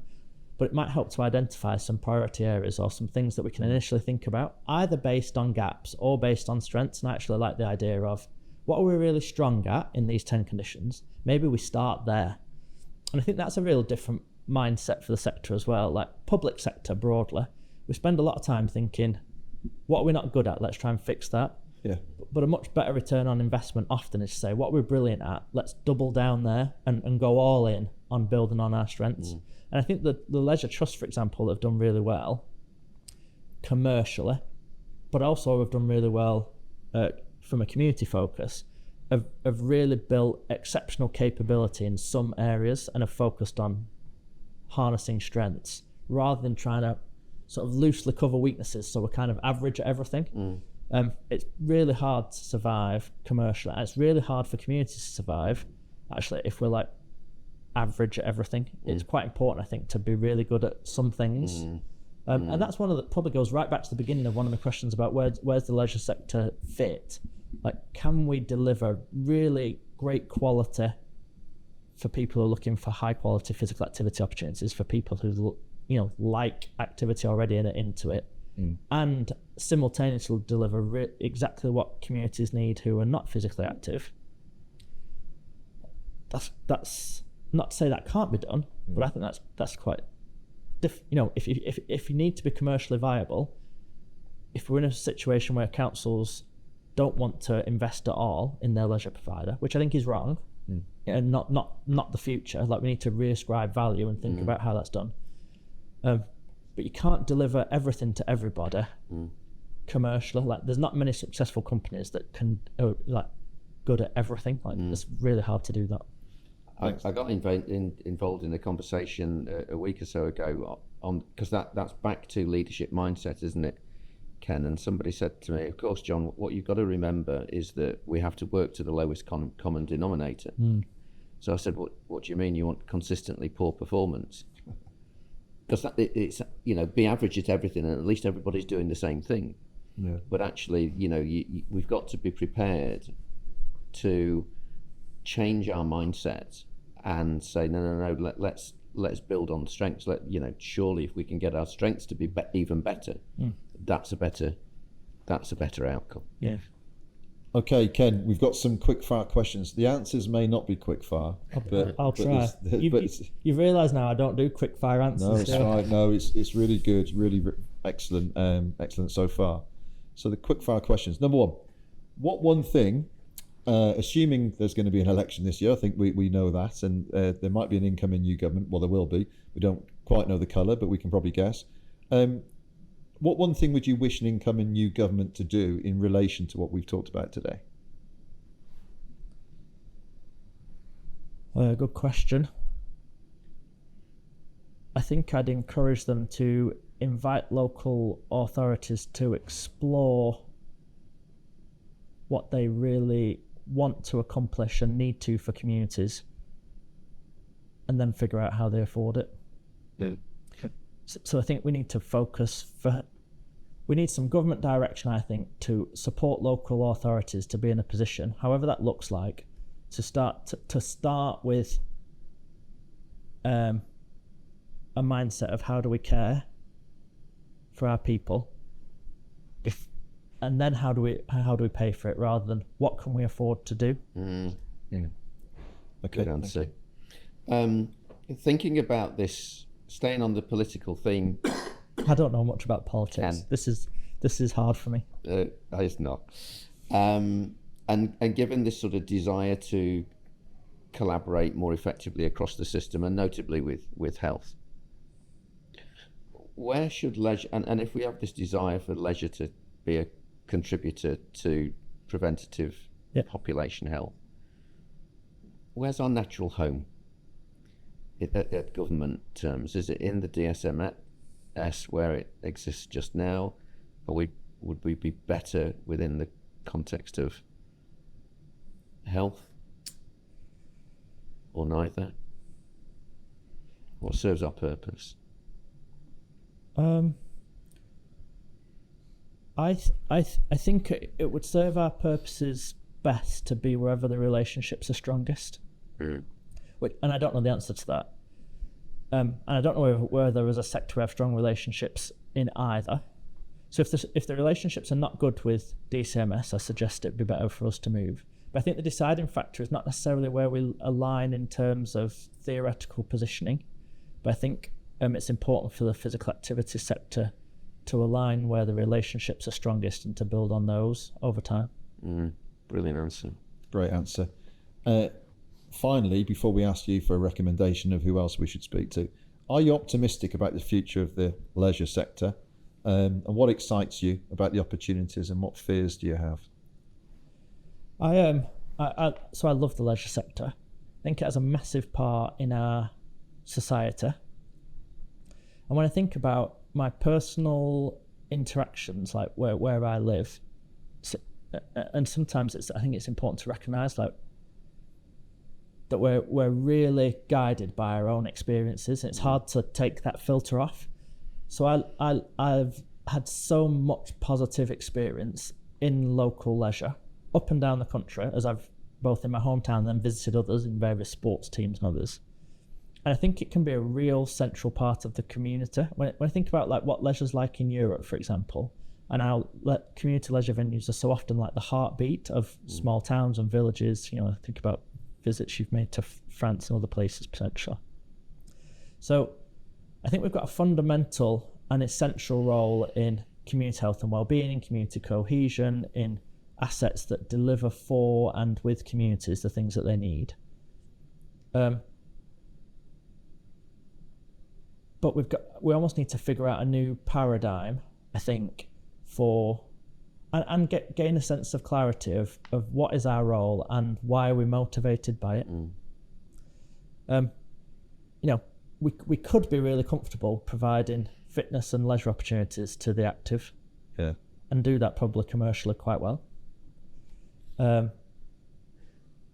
[SPEAKER 3] but it might help to identify some priority areas or some things that we can initially think about, either based on gaps or based on strengths. And I actually like the idea of, what are we really strong at in these 10 conditions? Maybe we start there. And I think that's a real different mindset for the sector as well. Public sector broadly, we spend a lot of time thinking, what are we not good at? Let's try and fix that.
[SPEAKER 2] Yeah.
[SPEAKER 3] But a much better return on investment often is to say, what we're brilliant at, let's double down there and go all in on building on our strengths. And I think the Leisure Trust, for example, have done really well commercially, but also have done really well from a community focus, have really built exceptional capability in some areas and have focused on harnessing strengths rather than trying to sort of loosely cover weaknesses, so we're kind of average at everything. It's really hard to survive commercially, and it's really hard for communities to survive, actually, if we're average at everything. It's quite important, I think, to be really good at some things. And that's one of the, probably goes right back to the beginning of one of the questions about where's the leisure sector fit? Can we deliver really great quality for people who are looking for high quality physical activity opportunities, for people who like activity already into it, and simultaneously deliver exactly what communities need who are not physically active? That's not to say that can't be done, but I think that's quite if you need to be commercially viable, if we're in a situation where councils don't want to invest at all in their leisure provider, which I think is wrong, and not the future. We need to reascribe value and think about how that's done. But you can't deliver everything to everybody commercially. There's not many successful companies that can good at everything. It's really hard to do that.
[SPEAKER 4] I got involved in a conversation a week or so ago on, because that's back to leadership mindset, isn't it, Ken? And somebody said to me, of course, John, what you've got to remember is that we have to work to the lowest common denominator. So I said, what do you mean? You want consistently poor performance? because it's be average at everything, and at least everybody's doing the same thing.
[SPEAKER 2] Yeah.
[SPEAKER 4] But actually, we've got to be prepared to change our mindset and say no. Let's build on strengths. Surely if we can get our strengths to be even better, that's a better outcome.
[SPEAKER 3] Yeah.
[SPEAKER 2] Okay, Ken, we've got some quick fire questions. The answers may not be quick fire, but
[SPEAKER 3] I'll try. You've realised now I don't do quick fire answers.
[SPEAKER 2] No, it's right. No, it's really good, really excellent, excellent so far. So the quick fire questions. Number one, what one thing, assuming there's going to be an election this year, I think we know that, and there might be an incoming new government. Well, there will be. We don't quite know the colour, but we can probably guess. What one thing would you wish an incoming new government to do in relation to what we've talked about today?
[SPEAKER 3] Good question. I think I'd encourage them to invite local authorities to explore what they really want to accomplish and need to for communities, and then figure out how they afford it.
[SPEAKER 4] Yeah.
[SPEAKER 3] So I think we need to we need some government direction, I think, to support local authorities to be in a position, however that looks like, to start with a mindset of how do we care for our people, and then how do we pay for it, rather than what can we afford to do.
[SPEAKER 2] Okay.
[SPEAKER 4] Good answer. Thinking about this, staying on the political theme.
[SPEAKER 3] I don't know much about politics.
[SPEAKER 4] Ken.
[SPEAKER 3] This is hard for me.
[SPEAKER 4] It's not. And given this sort of desire to collaborate more effectively across the system, and notably with health, where should leisure, and if we have this desire for leisure to be a contributor to preventative population health, where's our natural home at government terms? Is it in the DSMS where it exists just now, or would we be better within the context of health, or neither? What serves our purpose?
[SPEAKER 3] I think it would serve our purposes best to be wherever the relationships are strongest. And I don't know the answer to that. And I don't know whether there is a sector we have strong relationships in either. So if the relationships are not good with DCMS, I suggest it'd be better for us to move. But I think the deciding factor is not necessarily where we align in terms of theoretical positioning, but I think it's important for the physical activity sector to align where the relationships are strongest and to build on those over time.
[SPEAKER 4] Brilliant answer.
[SPEAKER 2] Great answer. Finally, before we ask you for a recommendation of who else we should speak to, are you optimistic about the future of the leisure sector? And what excites you about the opportunities, and what fears do you have?
[SPEAKER 3] I love the leisure sector. I think it has a massive part in our society. And when I think about my personal interactions, like where I live, and sometimes I think it's important to recognise that we're really guided by our own experiences, and it's hard to take that filter off. So I've had so much positive experience in local leisure up and down the country, as I've both in my hometown and then visited others in various sports teams and others. And I think it can be a real central part of the community. When I think about like what leisure's like in Europe, for example, and how community leisure venues are so often like the heartbeat of small towns and villages. Think about visits you've made to France and other places potentially. So I think we've got a fundamental and essential role in community health and well-being, in community cohesion, in assets that deliver for and with communities the things that they need. But we almost need to figure out a new paradigm, I think, and gain a sense of clarity of what is our role and why are we motivated by it. We could be really comfortable providing fitness and leisure opportunities to the active, and do that probably commercially quite well.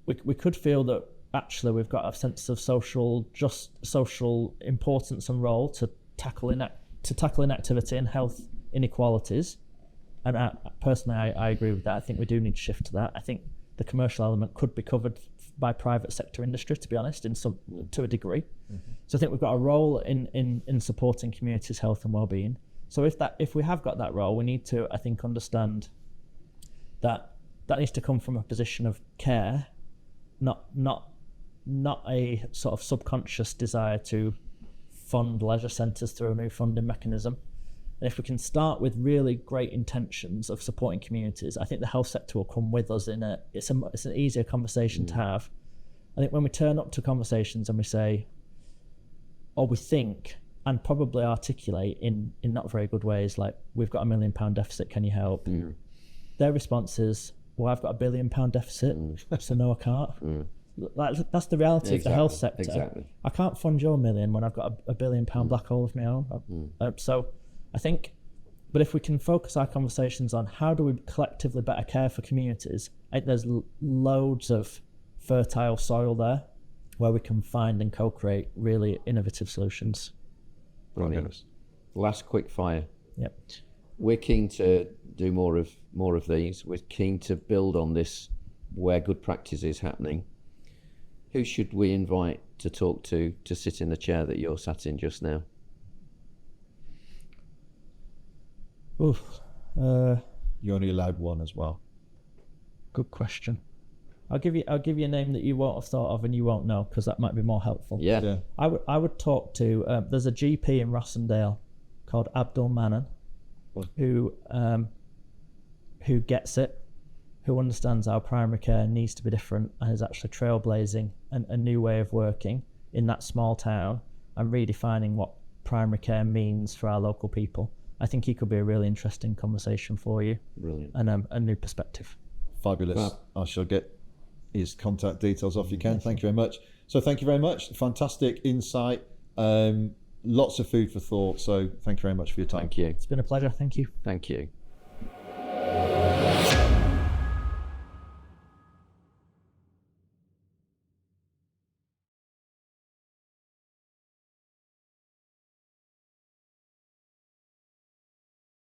[SPEAKER 3] We could feel that actually we've got a sense of social importance and role to tackle inactivity and health inequalities. And personally, I agree with that. I think we do need to shift to that. I think the commercial element could be covered by private sector industry, to be honest, to a degree. Mm-hmm. So I think we've got a role in supporting communities' health and well-being. So if we have got that role, we need to, I think, understand that needs to come from a position of care, not a sort of subconscious desire to fund leisure centres through a new funding mechanism. And if we can start with really great intentions of supporting communities, I think the health sector will come with us it's an easier conversation to have. I think when we turn up to conversations and we say, or we think, and probably articulate in not very good ways, like, we've got £1 million deficit, can you help? Mm. Their response is, well, I've got £1 billion deficit, so no, I can't. Mm. That's the reality of the health sector. Exactly. I can't fund your $1 million when I've got a £1 billion black hole of my own. So I think, but if we can focus our conversations on how do we collectively better care for communities, I think there's loads of fertile soil there where we can find and co-create really innovative solutions.
[SPEAKER 4] Brilliant. Last quick fire.
[SPEAKER 3] Yep.
[SPEAKER 4] We're keen to do more of these. We're keen to build on this where good practice is happening. Who should we invite to talk to sit in the chair that you're sat in just now?
[SPEAKER 2] You're only allowed one as well.
[SPEAKER 3] Good question. I'll give you a name that you won't have thought of and you won't know, because that might be more helpful.
[SPEAKER 4] Yeah.
[SPEAKER 3] I would talk to there's a GP in Rossendale called Abdul Manan, who gets it, who understands how primary care needs to be different and is actually trailblazing a new way of working in that small town and redefining what primary care means for our local people. I think he could be a really interesting conversation for you.
[SPEAKER 4] Brilliant.
[SPEAKER 3] And a new perspective.
[SPEAKER 2] Fabulous. I shall get his contact details off you, Ken. Thank you very much. So thank you very much. Fantastic insight. Lots of food for thought. So thank you very much for your time.
[SPEAKER 4] Thank you.
[SPEAKER 3] It's been a pleasure. Thank you.
[SPEAKER 4] Thank you.